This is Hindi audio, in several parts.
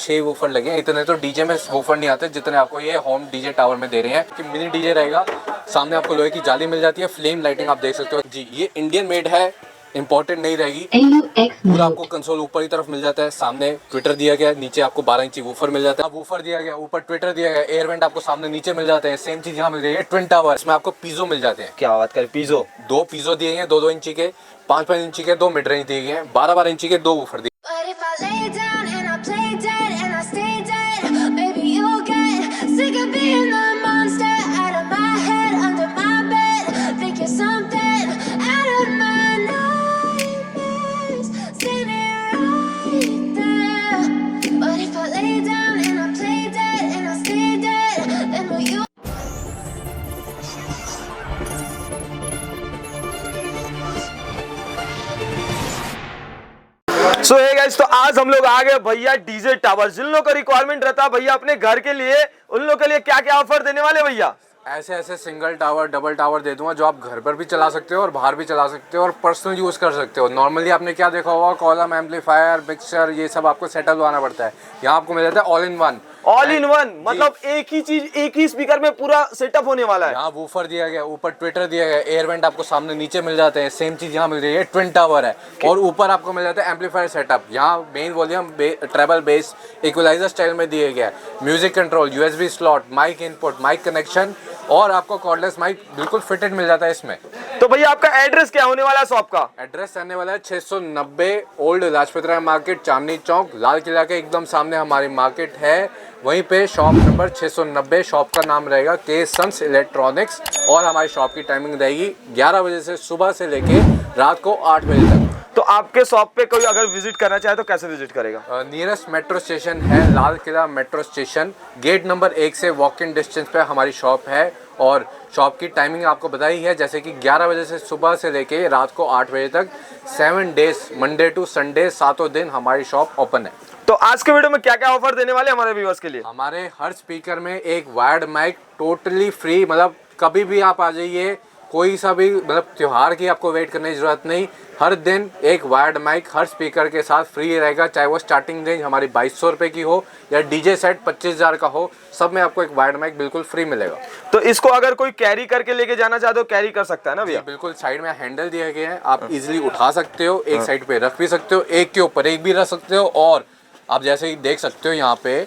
6 वूफर लगे हैं। इतने तो डीजे में वूफर नहीं आते जितने आपको ये होम डीजे टावर में दे रहे हैं। कि मिनी डीजे रहेगा, सामने आपको लोहे की जाली मिल जाती है, फ्लेम लाइटिंग आप देख सकते हो जी। ये इंडियन मेड है, इंपोर्टेड नहीं रहेगी। पूरा आपको कंसोल ऊपर की तरफ मिल जाता है, सामने ट्विटर दिया गया है, नीचे आपको 12 इंची वूफर मिल जाता है। वूफर दिया गया, ऊपर ट्विटर दिया गया, एयर वेंट आपको सामने नीचे मिल जाते हैं। सेम चीज यहाँ मिल रही है ट्विन टावर, इसमें आपको पीजो मिल जाते हैं। क्या बात करें, पीजो 2 पीजो दिए गए, 2-2 इंची के, 5-5 इंची के 2 मिड रेंज दिए गए हैं, 12-12 इंची के 2 वूफर दिए। सो हे गाइस, तो आज हम लोग आ गए भैया डीजे टावर। जिन लोगों का रिक्वायरमेंट रहता है भैया अपने घर के लिए, उन लोगों के लिए क्या क्या ऑफर देने वाले भैया? ऐसे ऐसे सिंगल टावर, डबल टावर दे दूंगा जो आप घर पर भी चला सकते हो और बाहर भी चला सकते हो और पर्सनल यूज़ कर सकते हो। नॉर्मली आपने क्या देखा होगा, कॉलम, एम्पलीफायर, मिक्सर, ये सब आपको सेटअप लगाना पड़ता है। यहाँ आपको मिल जाता है all in one. All in one मतलब एक ही चीज, एक ही स्पीकर में पूरा सेटअप होने वाला है। यहाँ वूफर दिया गया, ऊपर ट्विटर दिया गया, एयर वेंट आपको सामने नीचे मिल जाते हैं। सेम चीज यहाँ मिल रही है, ट्विन टावर है। और ऊपर आपको मिल जाता है एम्पलीफायर सेटअप। यहाँ main volume treble bass equaliser style में दिए गया है। Music control, USB slot, mic input, mic connection और आपको कॉर्डलेस माइक बिल्कुल फिटेड मिल जाता है इसमें। तो भैया आपका एड्रेस क्या होने वाला है शॉप का? एड्रेस रहने वाला है 690 ओल्ड लाजपत राय मार्केट, चांदनी चौक, लाल किला के एकदम सामने हमारी मार्केट है। वहीं पे शॉप नंबर 690, शॉप का नाम रहेगा के सन्स इलेक्ट्रॉनिक्स। और हमारी शॉप की टाइमिंग रहेगी 11 बजे से सुबह से लेके रात को 8 बजे तक। तो आपके शॉप पे कोई अगर विजिट करना चाहे तो कैसे विजिट करेगा? नियरेस्ट मेट्रो स्टेशन है Lal Qila metro station, gate number 1 से वॉक इन डिस्टेंस पे हमारी शॉप है। और शॉप की टाइमिंग आपको बताई है, जैसे कि 11 बजे से सुबह से लेके रात को 8 बजे तक, 7 डेज मंडे टू संडे, 7 दिन हमारी शॉप ओपन है। तो आज के वीडियो में क्या क्या ऑफर देने वाले हमारे व्यूअर्स के लिए? हमारे हर स्पीकर में एक वायर्ड माइक टोटली फ्री, मतलब कभी भी आप आ जाइए, कोई सा भी मतलब त्योहार की आपको वेट करने की जरूरत नहीं। हर दिन एक वायर्ड माइक हर स्पीकर के साथ फ्री रहेगा, चाहे वो स्टार्टिंग रेंज हमारी 2200 रुपये की हो या डीजे सेट 25,000 का हो, सब में आपको एक वायर्ड माइक बिल्कुल फ्री मिलेगा। तो इसको अगर कोई कैरी करके लेके जाना चाहते हो कैरी कर सकता है ना भैया? बिल्कुल, साइड में हैंडल दिए गए हैं, आप इजीली उठा सकते हो, एक साइड पे रख भी सकते हो, एक के ऊपर एक भी रख सकते हो। और आप जैसे ही देख सकते हो यहाँ पे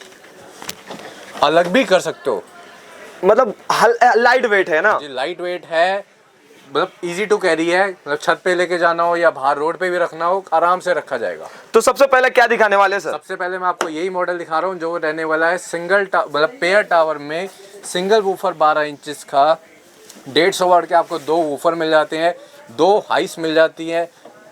अलग भी कर सकते हो, मतलब लाइट वेट है ना जी, लाइट वेट है, मतलब इजी टू कैरी है। मतलब छत पे लेके जाना हो या बाहर रोड पे भी रखना हो, आराम से रखा जाएगा। तो सबसे पहले क्या दिखाने वाले हैं सर? सबसे पहले मैं आपको यही मॉडल दिखा रहा हूँ जो रहने वाला है सिंगल मतलब पेयर टावर में सिंगल वूफर 12 इंचेस का 150 वाट के आपको 2 वूफर मिल जाते हैं, 2 हाइस मिल जाती हैं,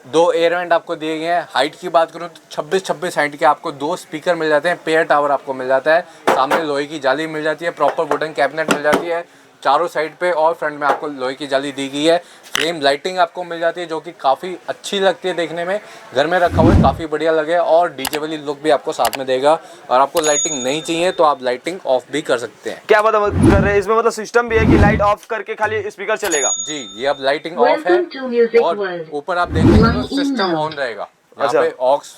2 एयर वेंट आपको दिए गए हैं। हाइट की बात करूँ तो 26-26 हाइट के आपको 2 स्पीकर मिल जाते हैं। पेयर टावर आपको मिल जाता है, सामने लोहे की जाली मिल जाती है, प्रॉपर वुडन कैबिनेट मिल जाती है चारों साइड पे, और फ्रंट में आपको लोहे की जाली दी गई है। फ्लेम लाइटिंग आपको मिल जाती है जो कि काफ़ी अच्छी लगती है देखने में, घर में रखा हुआ है काफ़ी बढ़िया लगे, और डीजे वाली लुक भी आपको साथ में देगा। और आपको लाइटिंग नहीं चाहिए तो आप लाइटिंग ऑफ भी कर सकते हैं। क्या बात कर रहे हैं, इसमें मतलब सिस्टम भी है कि लाइट ऑफ करके खाली स्पीकर चलेगा? जी, ये अब लाइटिंग ऑफ है और ऊपर आप देखेंगे तो सिस्टम ऑन रहेगा। यहाँ पे ऑक्स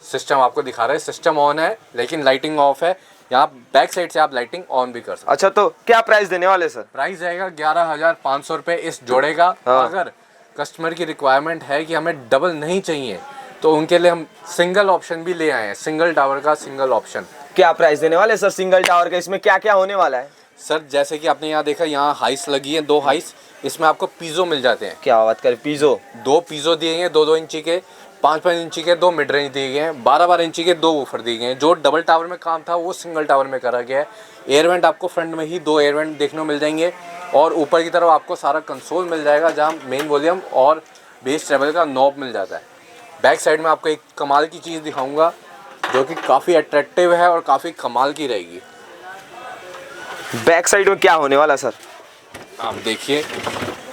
सिस्टम आपको दिखा रहा है, सिस्टम ऑन है लेकिन लाइटिंग ऑफ है। यहाँ बैक साइड से आप लाइटिंग ऑन भी कर सकते हैं। अच्छा, तो क्या प्राइस देने वाले सर? प्राइस रहेगा 11,500 रुपये इस जोड़े का। अगर कस्टमर की रिक्वायरमेंट है कि हमें डबल नहीं चाहिए तो उनके लिए हम सिंगल ऑप्शन भी ले आए हैं, सिंगल टावर का सिंगल ऑप्शन। क्या प्राइस देने वाले सर सिंगल टावर का? इसमें क्या क्या होने वाला है सर? जैसे कि आपने यहाँ देखा, यहाँ हाइस लगी है, 2 हाइस, इसमें आपको पीजो मिल जाते हैं। क्या बात करें, पीजो 2 पीजो दिए गए, 2-2 इंची के, 5-5 इंची के 2 मिड रेंज दिए गए हैं, 12-12 इंची के 2 वूफर दिए गए हैं। जो डबल टावर में काम था वो सिंगल टावर में करा गया है। एयर वेंट आपको फ्रंट में ही 2 एयर वेंट देखने को मिल जाएंगे, और ऊपर की तरफ आपको सारा कंसोल मिल जाएगा जहाँ मेन वॉल्यूम और बेस ट्रेबल का नॉब मिल जाता है। बैक साइड में आपको एक कमाल की चीज़ दिखाऊंगा जो कि काफ़ी अट्रैक्टिव है और काफ़ी कमाल की रहेगी। बैक साइड में क्या होने वाला सर? आप देखिए,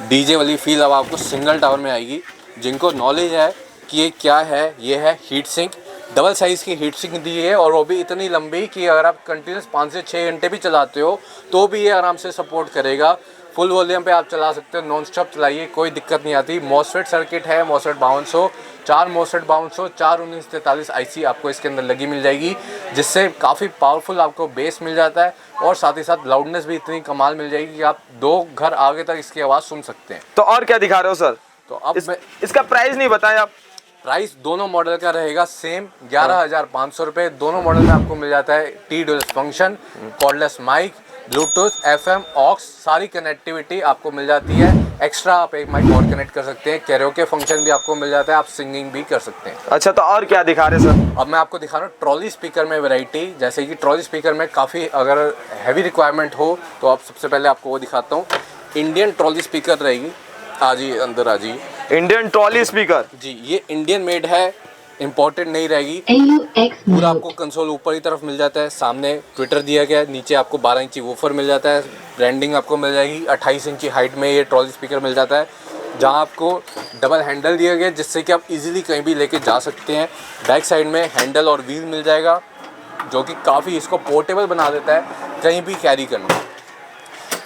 डीजे वाली फील अब आपको सिंगल टावर में आएगी। जिनको नॉलेज है कि ये क्या है, ये है हीट सिंक। डबल साइज़ की हीट सिंक दी है, और वो भी इतनी लंबी कि अगर आप कंटिन्यूस 5 से 6 घंटे भी चलाते हो तो भी ये आराम से सपोर्ट करेगा। फुल वॉल्यूम पे आप चला सकते हो, नॉन स्टॉप चलाइए, कोई दिक्कत नहीं आती। मॉसफेट सर्किट है, मॉसफेट 5200 4 मोसेट 5200, 4 1943 IC आपको इसके अंदर लगी मिल जाएगी, जिससे काफ़ी पावरफुल आपको बेस मिल जाता है और साथ ही साथ लाउडनेस भी इतनी कमाल मिल जाएगी कि आप 2 घर आगे तक इसकी आवाज़ सुन सकते हैं। तो और क्या दिखा रहे हो सर? तो अब इसका प्राइस नहीं बताया आप? प्राइस दोनों मॉडल का रहेगा सेम 11,500 रुपये। दोनों मॉडल में आपको मिल जाता है T dual function, cordless mic, Bluetooth, FM, aux, सारी कनेक्टिविटी आपको मिल जाती है। एक्स्ट्रा आप एक माइक और कनेक्ट कर सकते हैं, कैरियोके फंक्शन भी आपको मिल जाता है, आप सिंगिंग भी कर सकते हैं। अच्छा, तो और क्या दिखा रहे हैं सर? अब मैं आपको दिखा रहा हूँ ट्रॉली स्पीकर में वैरायटी। जैसे कि ट्रॉली स्पीकर में काफ़ी अगर हैवी रिक्वायरमेंट हो तो आप सबसे पहले आपको वो दिखाता हूँ। इंडियन ट्रॉली स्पीकर रहेगी। आ जाइए अंदर, आ जाइए। इंडियन ट्रॉली स्पीकर जी, ये इंडियन मेड है, इम्पोर्टेड नहीं रहेगी। पूरा आपको कंसोल ऊपर की तरफ मिल जाता है, सामने ट्विटर दिया गया है, नीचे आपको 12 इंची वूफर मिल जाता है, ब्रांडिंग आपको मिल जाएगी। 28 इंची हाइट में ये ट्रॉली स्पीकर मिल जाता है, जहां आपको डबल हैंडल दिया गया है जिससे कि आप इजीली कहीं भी लेके जा सकते हैं। बैक साइड में हैंडल और व्हील मिल जाएगा जो कि काफ़ी इसको पोर्टेबल बना देता है कहीं भी कैरी करना,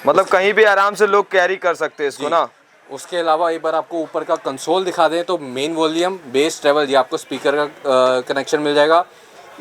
मतलब कहीं भी आराम से लोग कैरी कर सकते हैं इसको ना। उसके अलावा एक बार आपको ऊपर का कंसोल दिखा दें तो मेन वॉल्यूम, बेस, ट्रेवल, ये आपको स्पीकर का कनेक्शन मिल जाएगा।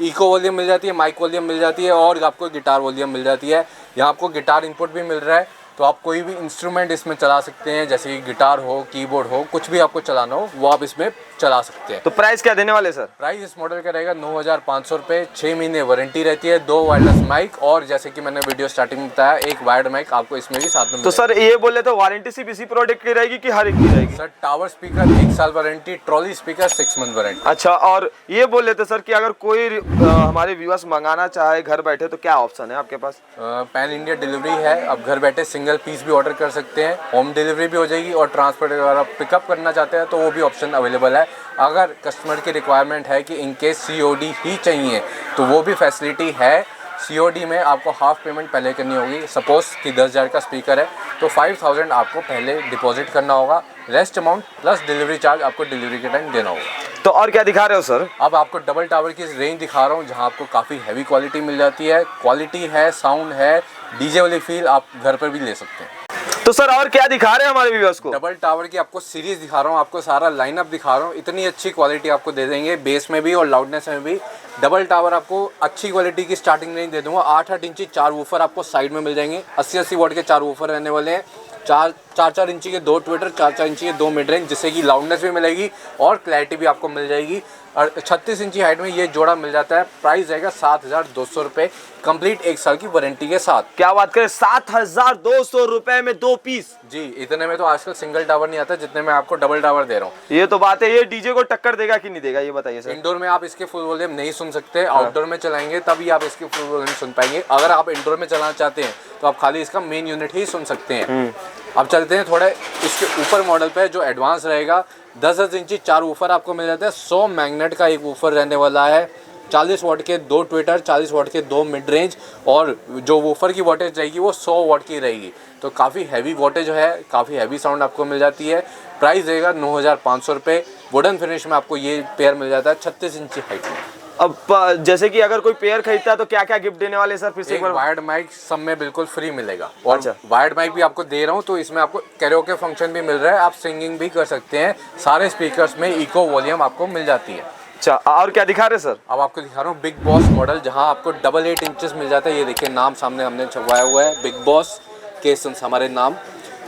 इको वॉल्यूम मिल जाती है, माइक वॉल्यूम मिल जाती है और आपको गिटार वॉल्यूम मिल जाती है। यहाँ आपको गिटार इनपुट भी मिल रहा है, तो आप कोई भी इंस्ट्रूमेंट इसमें चला सकते हैं, जैसे कि गिटार हो, कीबोर्ड हो, कुछ भी आपको चलाना हो वो आप इसमें चला सकते हैं। तो प्राइस क्या देने वाले सर? प्राइस इस मॉडल का रहेगा 9,500 रुपये। 6 महीने वारंटी रहती है, 2 वायरलेस माइक और जैसे कि मैंने वीडियो स्टार्टिंग में बताया, एक वायर्ड माइक आपको इसमें भी साथ में। तो सर ये बोले तो वारंटी सिर्फ इसी प्रोडक्ट की रहेगी कि हर एक की रहेगी? सर टावर स्पीकर 1 साल warranty, trolley speaker 6 month warranty. अच्छा, और ये बोल लेते सर कि अगर कोई हमारे व्यूअर्स मंगाना चाहे घर बैठे तो क्या ऑप्शन है आपके पास? पैन इंडिया डिलीवरी है, अब घर बैठे सिंगल पीस भी ऑर्डर कर सकते हैं, होम डिलीवरी भी हो जाएगी और ट्रांसपोर्ट अगर आप पिकअप करना चाहते हैं तो वो भी ऑप्शन अवेलेबल है। अगर कस्टमर की रिक्वायरमेंट है कि इनकेस COD ही चाहिए तो वो भी फैसिलिटी है। COD में आपको हाफ पेमेंट पहले करनी होगी। सपोज कि 10,000 का स्पीकर है तो 5,000 आपको पहले डिपॉजिट करना होगा, rest amount plus delivery charge आपको डिलीवरी के टाइम देना होगा। तो और क्या दिखा रहे हो सर? अब आपको डबल टावर की रेंज दिखा रहा हूँ जहाँ आपको काफ़ी हैवी क्वालिटी मिल जाती है। क्वालिटी है, साउंड है, डीजे वाली फील आप घर पर भी ले सकते हैं। तो सर और क्या दिखा रहे हैं हमारे व्यूअर्स को? डबल टावर की आपको सीरीज दिखा रहा हूँ, आपको सारा लाइनअप दिखा रहा हूँ। इतनी अच्छी क्वालिटी आपको दे देंगे, बेस में भी और लाउडनेस में भी। डबल टावर आपको अच्छी क्वालिटी की स्टार्टिंग रेंज दे दूंगा। 8-8 इंची 4 वूफर आपको साइड में मिल जाएंगे। 80-80 वॉट के 4 वूफर रहने वाले हैं। 4-4 इंची के 2 ट्विटर, 4-4 इंची के 2 मिड रेंज, जिससे कि लाउडनेस भी मिलेगी और क्लैरिटी भी आपको मिल जाएगी। और 36 इंची हाइट में ये जोड़ा मिल जाता है। प्राइस रहेगा 7,200 रुपये, कंप्लीट 1 साल की वारंटी के साथ। क्या बात करें, 7,200 रुपए में 2 पीस? जी, इतने में तो आजकल सिंगल टावर नहीं आता जितने में आपको डबल टावर दे रहा हूँ। ये तो बात है। ये डीजे को टक्कर देगा कि नहीं देगा, ये बताइए सर। इंडोर में आप इसके फुल वॉल्यूम नहीं सुन सकते, आउटडोर में चलाएंगे तभी आप इसके फुल वॉल्यूम सुन पाएंगे। अगर आप इंडोर में चलाना चाहते हैं तो आप खाली इसका मेन यूनिट ही सुन सकते हैं। अब चलते हैं थोड़े इसके ऊपर मॉडल पे जो एडवांस रहेगा। 10-10 इंची 4 वूफर आपको मिल जाता है। 100 मैग्नेट का एक वूफर रहने वाला है। 40 वॉट के 2 ट्विटर, 40 वॉट के 2 मिड रेंज और जो वूफर की वॉटेज रहेगी वो 100 वॉट की रहेगी। तो काफ़ी हैवी वॉटेज है, काफ़ी हैवी साउंड आपको मिल जाती है। प्राइस रहेगा 9,500 रुपये। वुडन फिनिश में आपको ये पेयर मिल जाता है 36 इंची हाइट में। अब जैसे कि अगर कोई पेयर खरीदता है तो क्या क्या गिफ्ट देने वाले सर? फिर से एक वायर्ड माइक सब में बिल्कुल फ्री मिलेगा और अच्छा। वायर्ड माइक भी आपको दे रहा हूँ तो इसमें आपको कैरियोके फंक्शन भी मिल रहा है, आप सिंगिंग भी कर सकते हैं। सारे स्पीकर्स में इको वॉल्यूम आपको मिल जाती है। अच्छा, और क्या दिखा रहे सर? अब आपको दिखा रहा हूँ बिग बॉस मॉडल, जहाँ आपको 8 इंचेस मिल जाता है। ये देखिए नाम सामने हमने छपवाया हुआ है, बिग बॉस केसन्स हमारे नाम।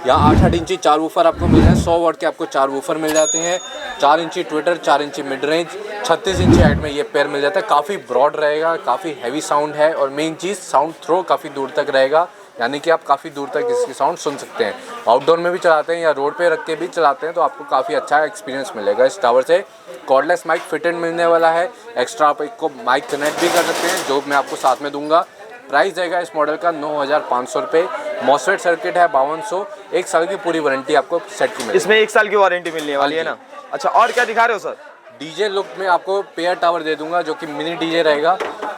यहाँ 8-8 इंची 4 वूफर आपको मिल रहे हैं। 100 वॉट के आपको 4 वूफर मिल जाते हैं। 4 इंची ट्विटर, 4 इंची मिड रेंज, 36 इंची हाइट में ये पेयर मिल जाता है। काफ़ी ब्रॉड रहेगा, काफ़ी हैवी साउंड है और मेन चीज़ साउंड थ्रो काफ़ी दूर तक रहेगा, यानी कि आप काफ़ी दूर तक इसकी साउंड सुन सकते हैं। आउटडोर में भी चलाते हैं या रोड पे रख के भी चलाते हैं तो आपको काफ़ी अच्छा एक्सपीरियंस मिलेगा इस टावर से। कॉर्डलेस माइक फिटेड मिलने वाला है। एक्स्ट्रा आप एक को माइक कनेक्ट भी कर सकते हैं जो मैं आपको साथ में दूंगा। प्राइस रहेगा इस मॉडल का 9,500 रुपये। मॉसफेट सर्किट है 5200। 1 साल की पूरी वारंटी आपको सेट की मिलेगी। इसमें 1 साल की वारंटी मिलने वाली है ना? अच्छा, और क्या दिखा रहे हो सर? डीजे लुक में आपको पेयर टावर दे दूंगा जो कि मिनी डीजे रहेगा।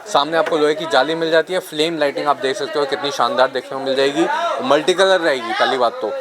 सामने आपको लोहे की जाली मिल जाती है। फ्लेम लाइटिंग आप देख सकते हो कितनी शानदार देखने को मिल जाएगी। मल्टी कलर रहेगी पहली बात तो।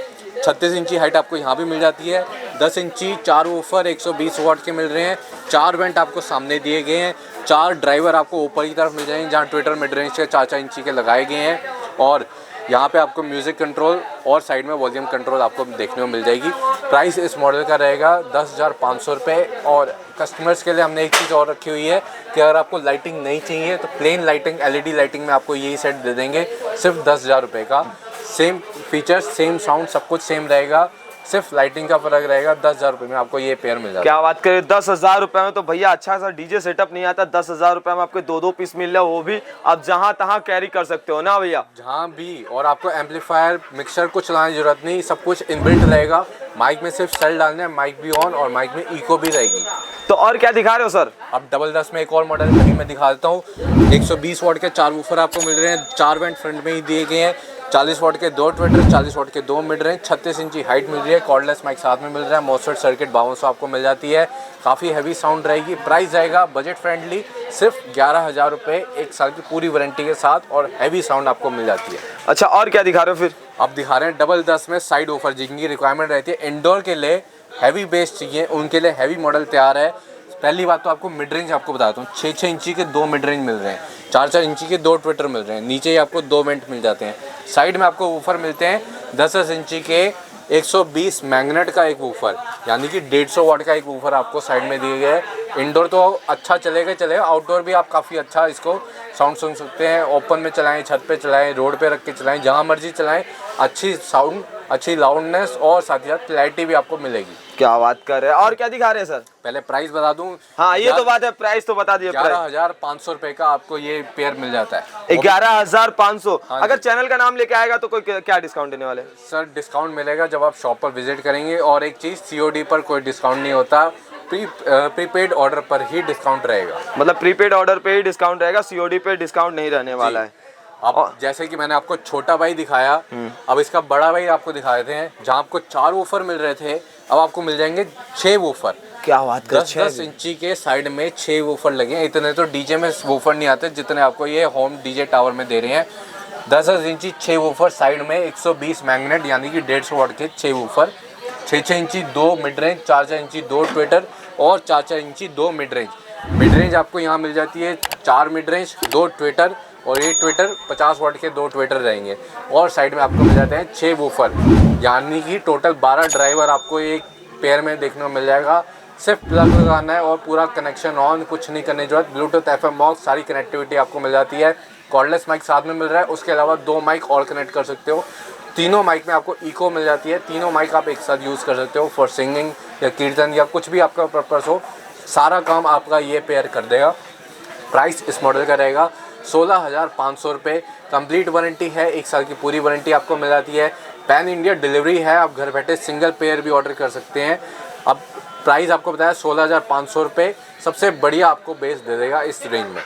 36 इंची हाइट आपको यहाँ भी मिल जाती है। 10 इंची 4 वूफर 120 वॉट के मिल रहे हैं। 4 वेंट आपको सामने दिए गए हैं। 4 ड्राइवर आपको ऊपर की तरफ मिल जाएंगे जहाँ ट्विटर मिड रेंज के 4-4 इंची के लगाए गए हैं। और यहाँ पे आपको म्यूज़िक कंट्रोल और साइड में वॉल्यूम कंट्रोल आपको देखने को मिल जाएगी। प्राइस इस मॉडल का रहेगा 10,500 रुपये। और कस्टमर्स के लिए हमने एक चीज़ और रखी हुई है कि अगर आपको लाइटिंग नहीं चाहिए तो प्लेन लाइटिंग LED लाइटिंग में आपको यही सेट दे देंगे, सिर्फ 10,000 रुपये का। सेम फीचर्स, सेम साउंड, सब कुछ सेम रहेगा, सिर्फ लाइटिंग का फर्क रहेगा। 10,000 रुपये में आपको ये पेयर मिल जाएगा। क्या बात करें, 10,000 रुपए में तो भैया अच्छा सा डीजे सेटअप नहीं आता। 10,000 रुपए में आपके 2-2 पीस मिल रहा है, वो भी आप जहां तहां कैरी कर सकते हो ना भैया, जहाँ भी। और आपको एम्पलीफायर, मिक्सर कुछ लाने की जरूरत नहीं, सब कुछ इनबिल्ट रहेगा। माइक में सिर्फ सेल डालना है, माइक भी ऑन और माइक में इको भी रहेगी। तो और क्या दिखा रहे हो सर? अब डबल 10 में एक और मॉडल अभी मैं दिखा देता हूँ। 120 वाट के 4 वूफर आपको मिल रहे हैं, 4 वेंट फ्रंट में ही दिए गए हैं। 40 वाट के 2 ट्विटर, 40 वाट के 2 मिड रेंज, 36 इंची हाइट मिल रही है। कॉर्डलेस माइक साथ में मिल रहा है। मॉसफेट सर्किट 5200 आपको मिल जाती है। काफ़ी हैवी साउंड रहेगी। प्राइस जाएगा बजट फ्रेंडली, सिर्फ 11,000 रुपये, 1 साल की पूरी वारंटी के साथ, और हैवी साउंड आपको मिल जाती है। अच्छा, और क्या दिखा रहे हो फिर? अब दिखा रहे हैं डबल 10 में साइड वूफर, जिनकी रिक्वायरमेंट रहती है इंडोर के लिए हैवी बेस चाहिए, उनके लिए हैवी मॉडल तैयार है। पहली बात तो आपको मिड रेंज आपको बताता हूँ, 6-6 इंची के 2 मिड रेंज मिल रहे हैं, 4-4 इंची के 2 ट्विटर मिल रहे हैं, नीचे ही आपको 2 वेंट मिल जाते हैं। साइड में आपको वूफर मिलते हैं 10-10 इंची के 120 मैग्नेट का एक वूफर, यानी कि 150 वाट का एक वूफर आपको साइड में दिए गए हैं। इंडोर तो अच्छा चलेगा, आउटडोर भी आप काफ़ी अच्छा इसको साउंड सुन सकते हैं। ओपन में चलाएं, छत पे चलाएं, रोड पे रख के चलाएं, जहाँ मर्जी चलाएं, अच्छी साउंड, अच्छी लाउडनेस और साथ ही साथ क्लैरिटी भी आपको मिलेगी। क्या बात कर रहे हैं, और क्या दिखा रहे हैं सर? पहले प्राइस बता दूं। हाँ, ये तो बात है, प्राइस तो बता दिए। 11,500 रुपये का आपको ये पेयर मिल जाता है। 11,500। हाँ, अगर चैनल का नाम लेके आएगा तो कोई क्या डिस्काउंट देने वाले? सर डिस्काउंट मिलेगा जब आप शॉप पर विजिट करेंगे। और एक चीज़, COD पर कोई डिस्काउंट नहीं होता, प्रीपेड ऑर्डर पर ही डिस्काउंट रहेगा। मतलब प्रीपेड ऑर्डर पे ही डिस्काउंट रहेगा, COD पे डिस्काउंट नहीं रहने वाला है। अब जैसे कि मैंने आपको छोटा भाई दिखाया, अब इसका बड़ा भाई आपको दिखा देते हैं। जहाँ आपको 4 वूफर मिल रहे थे, अब आपको मिल जाएंगे 6 वूफर। क्या बात कर, 10-10 इंची के साइड में 6 वूफर लगे हैं। इतने तो डीजे में वूफर नहीं आते जितने आपको ये होम डीजे टावर में दे रहे हैं। 10-10 इंची 6 वूफर साइड में, 120 मैग्नेट यानी कि 150 वाट के 6 वूफर, 6-6 इंची 2 मिड रेंज, 4-4 इंची 2 ट्विटर और 4-4 इंची 2 मिड रेंज। मिड रेंज आपको यहाँ मिल जाती है 4 मिड रेंज, 2 ट्विटर, और ये ट्विटर 50 वाट के 2 ट्विटर रहेंगे। और साइड में आपको मिल जाते हैं 6 वूफर, यानी कि टोटल 12 ड्राइवर आपको एक पेयर में देखने को मिल जाएगा। सिर्फ प्लग लगाना है और पूरा कनेक्शन ऑन, कुछ नहीं करने की जरूरत। ब्लूटूथ, FM, ऑक्स, सारी कनेक्टिविटी आपको मिल जाती है। कॉर्डलेस माइक साथ में मिल रहा है, उसके अलावा 2 माइक और कनेक्ट कर सकते हो। तीनों माइक में आपको इको मिल जाती है। तीनों माइक आप एक साथ यूज़ कर सकते हो फॉर सिंगिंग या कीर्तन या कुछ भी आपका पर्पस हो, सारा काम आपका ये पेयर कर देगा। प्राइस इस मॉडल का रहेगा 16,500 रुपये। कंप्लीट वारंटी है, 1 साल की पूरी वारंटी आपको मिल जाती है। पैन इंडिया डिलीवरी है, आप घर बैठे सिंगल पेयर भी ऑर्डर कर सकते हैं। अब प्राइस आपको बताया 16,500 रुपये, सबसे बढ़िया आपको बेस दे देगा इस रेंज में।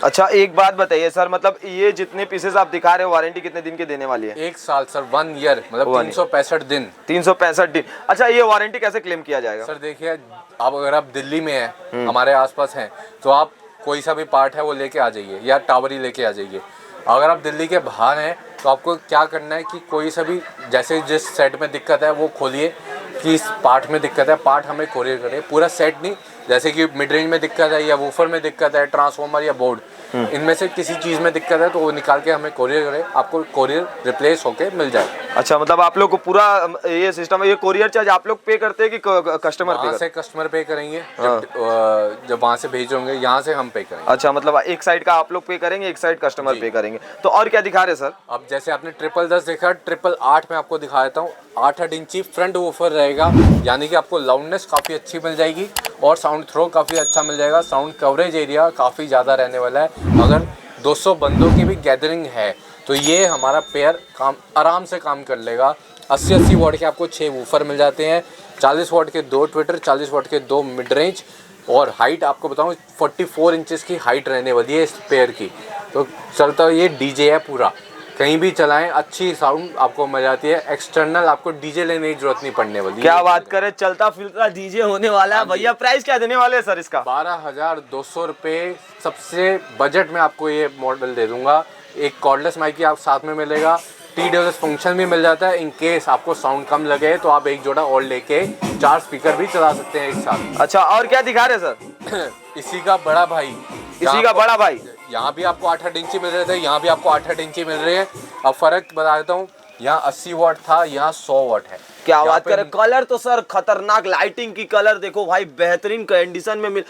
अच्छा, एक बात बताइए सर, मतलब ये जितने पीसेस आप दिखा रहे हो वारंटी कितने दिन की देने वाली है? 1 साल सर, 1 ईयर, मतलब 365 दिन। 365 दिन। अच्छा, ये वारंटी कैसे क्लेम किया जाएगा? सर देखिए, अब अगर आप दिल्ली में हैं, हमारे आसपास हैं, तो आप कोई सा भी पार्ट है वो लेके आ जाइए या टावर ही लेके आ जाइए। अगर आप दिल्ली के बाहर हैं तो आपको क्या करना है कि कोई सा भी, जैसे जिस सेट में दिक्कत है वो खोलिए कि इस पार्ट में दिक्कत है, पार्ट हमें कोरियर करें, पूरा सेट नहीं। जैसे कि मिड रेंज में दिक्कत है या वूफर में दिक्कत है, ट्रांसफार्मर या बोर्ड, इनमें से किसी चीज़ में दिक्कत है तो वो निकाल के हमें कोरियर करें, आपको कोरियर रिप्लेस होके मिल जाए। अच्छा, मतलब आप लोग को पूरा ये सिस्टम है, ये कोरियर चार्ज आप लोग पे करते हैं कि कस्टमर पे? वहाँ से कस्टमर पे करेंगे, जब वहाँ से भेज होंगे, यहाँ से हम पे करेंगे। अच्छा, मतलब एक साइड का आप लोग पे करेंगे, एक साइड कस्टमर पे करेंगे। तो और क्या दिखा रहे हैं सर? अब जैसे आपने 1010 देखा, 888 में आपको दिखा देता हूँ। 8-8 इंची फ्रंट वूफर रहेगा, यानी कि आपको लाउडनेस काफ़ी अच्छी मिल जाएगी और साउंड थ्रो काफ़ी अच्छा मिल जाएगा। साउंड कवरेज एरिया काफ़ी ज़्यादा रहने वाला है। अगर 200 बंदों की भी गैदरिंग है तो ये हमारा पेयर काम आराम से काम कर लेगा। 80-80 वाट के आपको 6 वूफर मिल जाते हैं, 40 वाट के 2 ट्विटर, 40 वाट के 2 मिड रेंज, और हाइट आपको बताऊँ 44 इंचेस की हाइट रहने वाली है इस पेयर की। तो चलता ये डीजे है पूरा, कहीं भी चलाएं अच्छी साउंड आपको मिल जाती है। एक्सटर्नल आपको डीजे लेने की जरूरत नहीं पड़ने वाली। क्या बात करें, चलता फिरता डीजे होने वाला है भैया। प्राइस क्या देने वाले हैं सर इसका? 12,200 रुपये सबसे बजट में आपको ये मॉडल दे दूंगा। एक कॉर्डलेस माइक आप साथ में मिलेगा, TWS फंक्शन भी मिल जाता है। इन केस आपको साउंड कम लगे तो आप एक जोड़ा और लेके 4 स्पीकर भी चला सकते हैं एक साथ। अच्छा, और क्या दिखा रहे सर? इसी का बड़ा भाई, इसी का बड़ा भाई। यहाँ भी आपको 8-8 इंची मिल रहे थे, यहाँ भी आपको 8-8 इंची मिल रहे हैं। अब फ़र्क बता देता हूँ, यहाँ 80 वाट था, यहाँ 100 वाट है। क्या बात करें, कलर तो सर खतरनाक, लाइटिंग की कलर देखो भाई, बेहतरीन कंडीशन में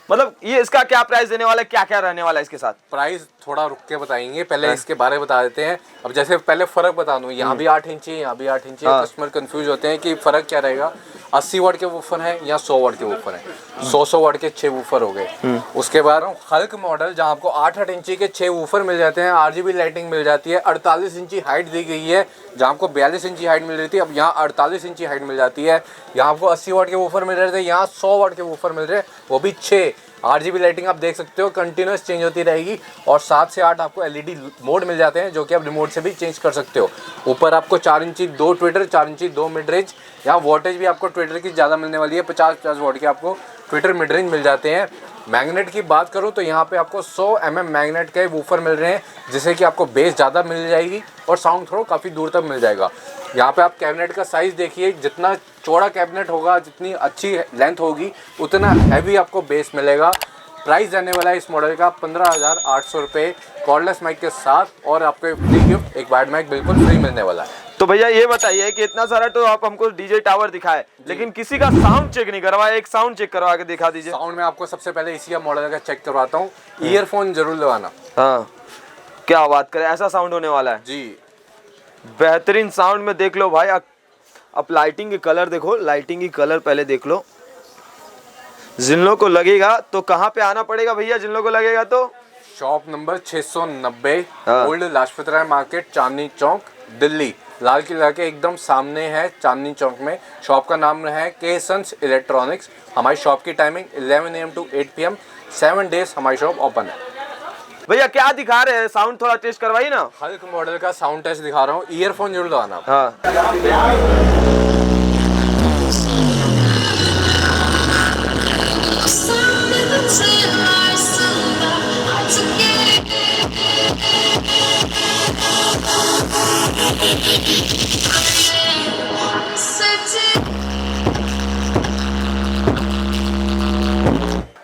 मतलब ये इसका क्या प्राइस देने वाला है, क्या क्या रहने वाला है इसके साथ? प्राइस थोड़ा रुक के बताएंगे, पहले इसके बारे में बता देते हैं। अब जैसे पहले फ़र्क बता दूँ, यहाँ भी 8 इंची है, यहाँ भी 8 इंची है। कस्टमर कंफ्यूज होते हैं कि फ़र्क क्या रहेगा। 80 वाट के वूफर हैं या 100 वाट के वूफर हैं। 100 वाट के 6 वूफर हो गए। उसके बाद हल्क मॉडल, जहाँ आपको 8 इंची के 6 वूफर मिल जाते हैं, RGB लाइटिंग मिल जाती है, 48 इंची हाइट दी गई है, जहाँ आपको 42 इंची हाइट मिल रही थी, अब यहाँ 48 इंची हाइट मिल जाती है। यहाँ आपको 80 वाट के वूफर मिल रहे थे, यहाँ 100 वाट के वूफर मिल रहे हैं, वो भी 6। RGB लाइटिंग आप देख सकते हो कंटिन्यूस चेंज होती रहेगी, और 7 से 8 आपको LED मोड मिल जाते हैं, जो कि आप रिमोट से भी चेंज कर सकते हो। ऊपर आपको 4 इंची 2 ट्विटर, 4 इंची 2 मिड रेंज। यहाँ वोल्टेज भी आपको ट्विटर की ज़्यादा मिलने वाली है, 50 वाट के आपको ट्विटर मिड रेंज मिल जाते हैं। मैग्नेट की बात करूँ तो यहाँ पे आपको 100 mm मैग्नेट के वूफर मिल रहे हैं, जिससे कि आपको बेस ज़्यादा मिल जाएगी और साउंड थोड़ा काफ़ी दूर तक मिल जाएगा। यहाँ पे आप कैबिनेट का साइज़ देखिए, जितना चौड़ा कैबिनेट होगा, जितनी अच्छी लेंथ होगी, उतना हैवी आपको बेस मिलेगा। प्राइस रहने वाला है इस मॉडल का 15,800 रुपये कॉर्डलेस माइक के साथ, और आपको फ्री गिफ्ट एक वायर्ड माइक बिल्कुल फ्री मिलने वाला है। तो भैया ये बताइए कि इतना सारा तो आप हमको डीजे टावर दिखाए, लेकिन किसी का साउंड चेक नहीं करवाया, एक साउंड चेक करवा के दिखा दीजिए। साउंड में आपको सबसे पहले इसी का मॉडल का चेक करवाता हूँ। ईयरफोन जरूर लगाना। हाँ, क्या बात करें, ऐसा साउंड होने वाला है जी, बेहतरीन साउंड में। देख लो भाई, अब लाइटिंग की कलर देखो, लाइटिंग की कलर पहले देख लो। जिन लोगों को लगेगा तो कहाँ पे आना पड़ेगा भैया, जिन लोगों को लगेगा तो? Shop number 690 old Lajpat Rai market, Chandni Chowk, Delhi. Lal Qila के एकदम सामने है, चांदनी चौक में। शॉप का नाम है के सन्स इलेक्ट्रॉनिक्स। हमारी शॉप की timing 11 AM to 8 PM, 7 days हमारी शॉप ओपन है। भैया क्या दिखा रहे हैं, साउंड थोड़ा टेस्ट करवाइए ना। हल्क मॉडल का साउंड टेस्ट दिखा रहा हूँ, ईयरफोन जरूर लगाना। हाँ,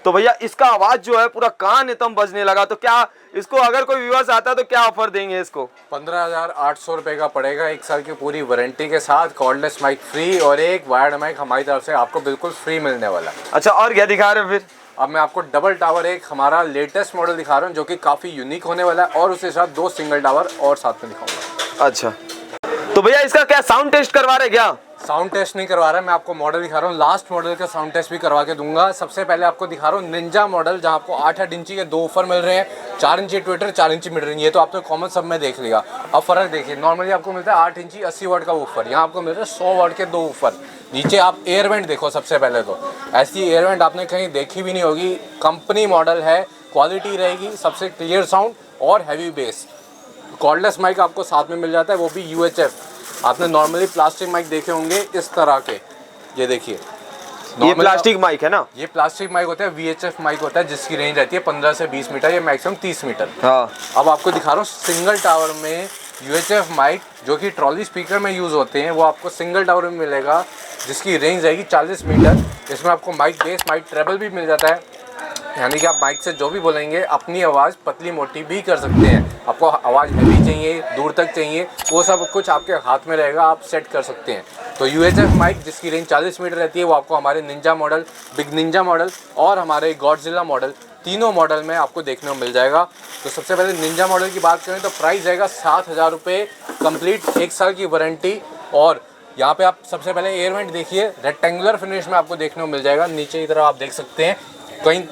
तो भैया इसका आवाज जो है पूरा कान एकदम बजने लगा, तो क्या इसको अगर कोई व्यूअर्स आता है तो क्या ऑफर देंगे इसको? 15,800 रुपये का पड़ेगा, 1 साल की पूरी वारंटी के साथ, कॉर्डलेस माइक फ्री, और एक वायर्ड माइक हमारी तरफ से आपको बिल्कुल फ्री मिलने वाला है। अच्छा, और क्या दिखा रहे हैं फिर? अब मैं आपको डबल टावर एक हमारा लेटेस्ट मॉडल दिखा रहा हूँ, जो कि काफ़ी यूनिक होने वाला है, और उसके साथ 2 सिंगल टावर और साथ में दिखाऊंगा। अच्छा, तो भैया इसका क्या साउंड टेस्ट करवा रहे क्या? साउंड टेस्ट नहीं करवा रहा है, मैं आपको मॉडल दिखा रहा हूँ। लास्ट मॉडल का साउंड टेस्ट भी करवा के दूंगा। सबसे पहले आपको दिखा रहा हूँ निंजा मॉडल, जहाँ आपको 8 इंची के 2 वूफर मिल रहे हैं, 4 इंची ट्विटर, 4 इंची मिड रेंज। ये तो आपने कॉमन सब में देख लिया। अब फर्क देखिए, नॉर्मली आपको मिलता है 8 इंची 80 वाट का वूफर, यहाँ आपको मिल रहा है 100 वाट के 2 वूफर। नीचे आप एयर वेंट देखो, सबसे पहले तो ऐसी एयर वेंट आपने कहीं देखी भी नहीं होगी। कंपनी मॉडल है, क्वालिटी रहेगी, सबसे क्लियर साउंड और हैवी बेस। कॉर्डलेस माइक आपको साथ में मिल जाता है, वो भी UHF। आपने नॉर्मली प्लास्टिक माइक देखे होंगे इस तरह के, ये देखिए, ये प्लास्टिक माइक है ना? ये प्लास्टिक माइक होता है, VHF माइक होता है, जिसकी रेंज रहती है 15 से 20 मीटर, ये मैक्सिमम 30 मीटर। हाँ। अब आपको दिखा रहा हूँ सिंगल टावर में UHF माइक, जो कि ट्रॉली स्पीकर में यूज़ होते हैं, वो आपको सिंगल टावर में मिलेगा, जिसकी रेंज रहेगी 40 मीटर। इसमें आपको माइक बेस, माइक ट्रेबल भी मिल जाता है, यानी कि आप माइक से जो भी बोलेंगे अपनी आवाज़ पतली मोटी भी कर सकते हैं। आपको आवाज़ हैवी चाहिए, दूर तक चाहिए, वो सब कुछ आपके हाथ में रहेगा, आप सेट कर सकते हैं। तो UHF माइक जिसकी रेंज 40 मीटर रहती है, वो आपको हमारे Ninja model, big Ninja model और हमारे गॉडजिला मॉडल, तीनों मॉडल में आपको देखने को मिल जाएगा। तो सबसे पहले निंजा मॉडल की बात करें तो प्राइस रहेगा 7,000 रुपये, कंप्लीट 1 साल की वारंटी। और यहाँ पे आप सबसे पहले एयर वेंट देखिए, रेक्टेंगुलर फिनिश में आपको देखने को मिल जाएगा। नीचे की तरफ आप देख सकते हैं, कहीं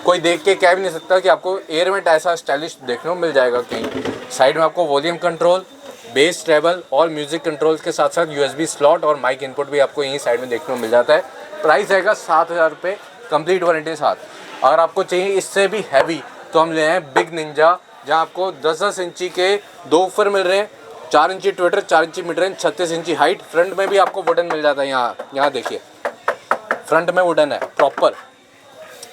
कोई देख के कह भी नहीं सकता कि आपको एयर वेंट ऐसा स्टाइलिश देखने को मिल जाएगा कहीं। साइड में आपको वॉल्यूम कंट्रोल, बेस ट्रेबल और म्यूजिक कंट्रोल के साथ साथ USB स्लॉट और माइक इनपुट भी आपको यहीं साइड में देखने को मिल जाता है। प्राइस रहेगा 7,000 रुपये, कंप्लीट वारंटी के साथ। अगर आपको चाहिए इससे भी हैवी तो हम ले आए बिग निंजा, जहाँ आपको 10-10 इंची के 2 वूफर मिल रहे हैं, 4 इंची ट्विटर, 4 इंची मिड रेंज, 36 इंची हाइट। फ्रंट में भी आपको वुडन मिल जाता है, यहाँ देखिए फ्रंट में वुडन है प्रॉपर।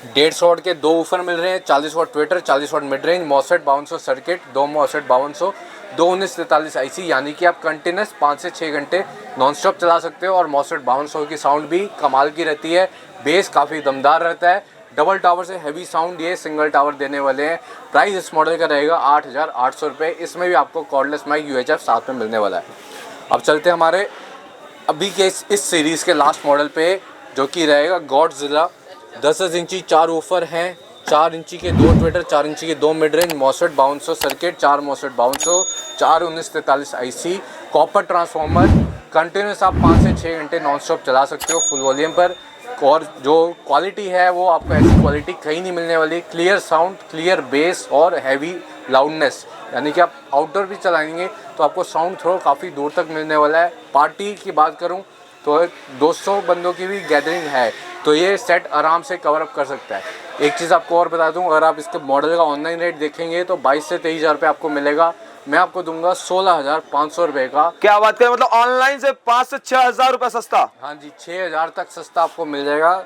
150 वाट के 2 वूफर मिल रहे हैं, 40 watt tweeter, 40 watt mid range, MOSFET 5200 circuit, 2 MOSFET 5200, 2 1943 IC, यानी कि आप कंटिन्यूस 5 से 6 घंटे नॉन स्टॉप चला सकते हो। और मॉसफेट 5200 की साउंड भी कमाल की रहती है, बेस काफ़ी दमदार रहता है। डबल टावर से हैवी साउंड ये सिंगल टावर देने वाले हैं। प्राइस इस मॉडल का रहेगा 8,800 रुपये। इसमें भी आपको कॉर्डलेस माइक UHF साथ में मिलने वाला है। अब चलते हैं हमारे अभी के इस सीरीज़ के लास्ट मॉडल पे, जो कि रहेगा गॉडजिला। 10 इंची 4 वूफर हैं, 4 इंची के 2 ट्विटर, 4 इंची के 2 mid range, MOSFET 5200 circuit, 4 MOSFET 5200, 4 1943 IC, copper transformer. Continuous आप 5 से 6 घंटे नॉन स्टॉप चला सकते हो फुल वॉल्यूम पर। और जो क्वालिटी है वो आपको ऐसी क्वालिटी कहीं नहीं मिलने वाली। क्लियर साउंड, क्लियर बेस और हैवी लाउडनेस, यानी कि आप आउटडोर भी चलाएंगे तो आपको साउंड थोड़ा काफ़ी दूर तक मिलने वाला है। पार्टी की बात करूं तो 200 बंदों की भी गैदरिंग है तो ये सेट आराम से कवर अप कर सकता है। एक चीज़ आपको और बता दूं, अगर आप इसके मॉडल का ऑनलाइन रेट देखेंगे तो 22 से 23 हज़ार रुपये आपको मिलेगा। मैं आपको दूंगा 16,500 रुपये का। क्या बात करें, मतलब ऑनलाइन से 5 से 6 हजार रुपये सस्ता। हाँ जी, 6,000 तक सस्ता आपको मिल जाएगा।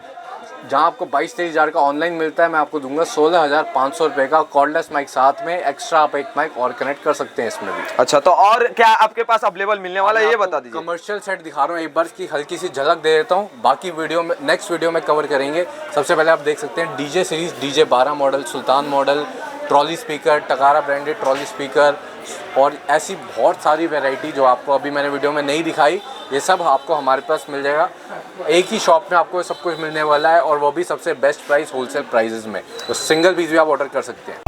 जहाँ आपको 22-23 हज़ार का ऑनलाइन मिलता है, मैं आपको दूंगा 16,500 रुपये का कॉर्डलेस माइक साथ में। एक्स्ट्रा आप एक माइक और कनेक्ट कर सकते हैं इसमें भी। अच्छा, तो और क्या आपके पास अवेलेबल मिलने वाला है ये बता दीजिए। कमर्शियल सेट दिखा रहा हूँ, एक बार की हल्की सी झलक दे देता हूँ, बाकी वीडियो में नेक्स्ट वीडियो में कवर करेंगे। सबसे पहले आप देख सकते हैं DJ series, DJ 12 model, Sultan model, trolley speaker, Takara branded trolley speaker और ऐसी बहुत सारी वैरायटी जो आपको अभी मैंने वीडियो में नहीं दिखाई, ये सब आपको हमारे पास मिल जाएगा। एक ही शॉप में आपको सब कुछ मिलने वाला है और वो भी सबसे बेस्ट प्राइस होलसेल प्राइजेस में। तो सिंगल पीस भी आप ऑर्डर कर सकते हैं।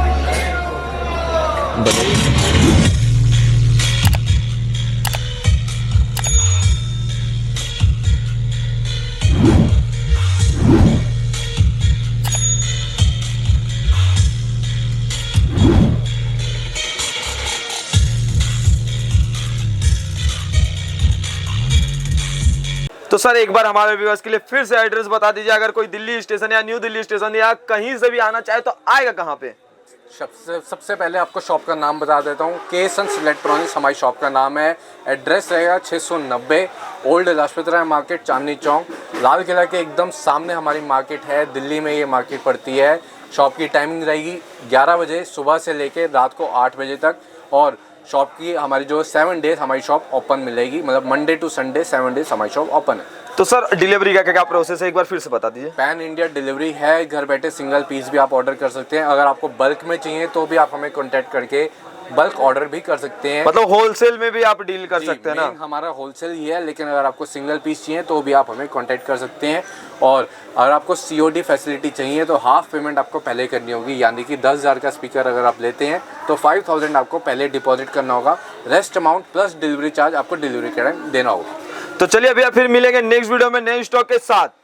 तो सर एक बार हमारे व्यूअर्स के लिए फिर से एड्रेस बता दीजिए, अगर कोई दिल्ली स्टेशन या न्यू दिल्ली स्टेशन या कहीं से भी आना चाहे तो आएगा कहाँ पे? सबसे पहले आपको शॉप का नाम बता देता हूँ। केसंस इलेक्ट्रॉनिक्स हमारी शॉप का नाम है। एड्रेस रहेगा 690 ओल्ड लाजपत राय मार्केट, चांदनी चौक, लाल किला के एकदम सामने हमारी मार्केट है। दिल्ली में ये मार्केट पड़ती है। शॉप की टाइमिंग रहेगी 11 बजे सुबह से लेकर रात को 8 बजे तक। और शॉप की हमारी जो 7 डेज हमारी शॉप ओपन मिलेगी, मतलब मंडे टू संडे 7 डेज हमारी शॉप ओपन है। तो सर डिलीवरी का क्या प्रोसेस है, एक बार फिर से बता दीजिए। पैन इंडिया डिलीवरी है, घर बैठे सिंगल पीस भी आप ऑर्डर कर सकते हैं। अगर आपको बल्क में चाहिए तो भी आप हमें कॉन्टैक्ट करके बल्क ऑर्डर भी कर सकते हैं। मतलब होलसेल में भी आप डील कर सकते हैं ना? हमारा होलसेल ही है, लेकिन अगर आपको सिंगल पीस चाहिए तो भी आप हमें कांटेक्ट कर सकते हैं। और अगर आपको COD फैसिलिटी चाहिए तो हाफ पेमेंट आपको पहले करनी होगी, यानी कि 10,000 का स्पीकर अगर आप लेते हैं तो 5,000 आपको पहले डिपॉजिट करना होगा। Rest amount plus delivery charge आपको डिलीवरी के टाइम देना होगा। तो चलिए भैया फिर मिलेंगे नेक्स्ट वीडियो में नए स्टॉक के साथ।